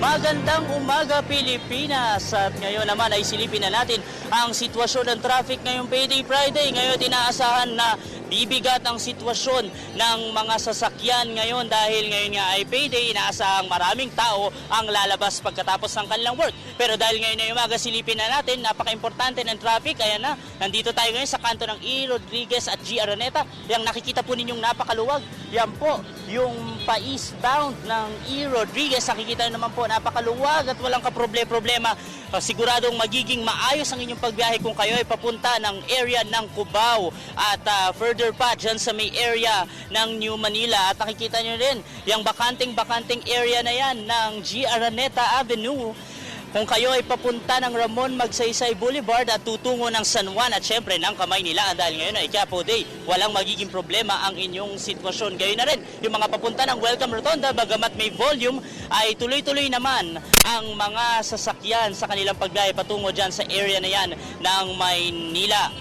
Magandang umaga Pilipinas! At ngayon naman ay silipin na natin ang sitwasyon ng traffic ngayong Payday Friday. Ngayon inaasahan na bibigat ang sitwasyon ng mga sasakyan ngayon dahil ngayon nga ay payday, inaasahang maraming tao ang lalabas pagkatapos ng kanilang work. Pero dahil ngayon ay umaga, silipin na natin, napaka-importante ng traffic. Ayan na, nandito tayo ngayon sa kanto ng E. Rodriguez at G. Araneta. Yang nakikita po ninyong napakaluwag, yan po yung pa-eastbound ng E. Rodriguez. Nakikita naman po napakaluwag at walang kaproblema. Siguradong magiging maayos ang inyong pagbiyahe kung kayo ay papunta ng area ng Cubao at further pa dyan sa may area ng New Manila. At nakikita nyo rin yung bakanting area na yan ng G. Araneta Avenue. Kung kayo ay papunta ng Ramon Magsaysay Boulevard at tutungo ng San Juan at syempre ng Kamaynilaan dahil ngayon ay Quiapo Day, walang magiging problema ang inyong sitwasyon. Gayon na rin, yung mga papunta ng Welcome Rotonda, bagamat may volume, ay tuloy-tuloy naman ang mga sasakyan sa kanilang pagbiyahe patungo dyan sa area na yan ng Maynila.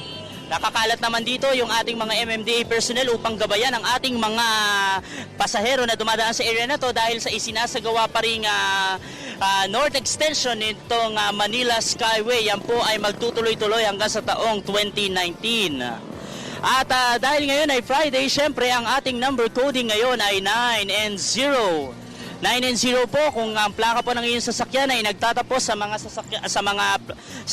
Nakakalat naman dito yung ating mga MMDA personnel upang gabayan ang ating mga pasahero na dumadaan sa area na to dahil sa isinasagawa pa ring north extension nitong Manila Skyway. Yan po ay magtutuloy-tuloy hanggang sa taong 2019. At dahil ngayon ay Friday, syempre ang ating number coding ngayon ay 9 and 0. 9 and 0 po kung ang plaka po ng iyong sasakyan ay nagtatapos sa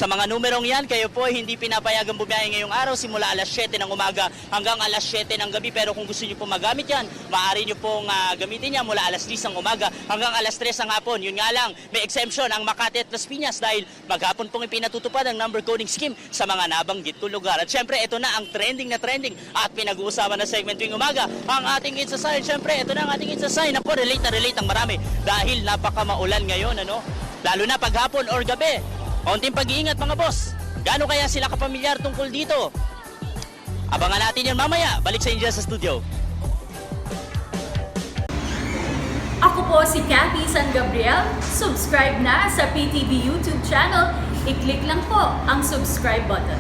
mga numerong yan, kayo po ay hindi pinapayagang bumiyahe ngayong araw simula alas 7 ng umaga hanggang alas 7 ng gabi. Pero kung gusto niyo po magamit yan, maaari niyo pong gamitin yan mula alas 10 ng umaga hanggang alas 3 ng hapon. Yun nga lang, may exemption ang Makati at Las Piñas dahil maghapon pong ipinatutupad ang number coding scheme sa mga nabanggit kong lugar. At syempre, ito na ang trending at pinag-uusapan na segment tuwing umaga, ang ating It's a Sign. Syempre, ito na ang ating It's a Sign. Ako, relate ang marami dahil napaka-maulan ngayon, lalo na paghapon or gabi. Kaunting pag-iingat mga boss. Gaano kaya sila kapamilyar tungkol dito? Abangan natin yan mamaya. Balik sa inyo sa studio. Ako po si Cathy San Gabriel. Subscribe na sa PTV YouTube channel. I-click lang po ang subscribe button.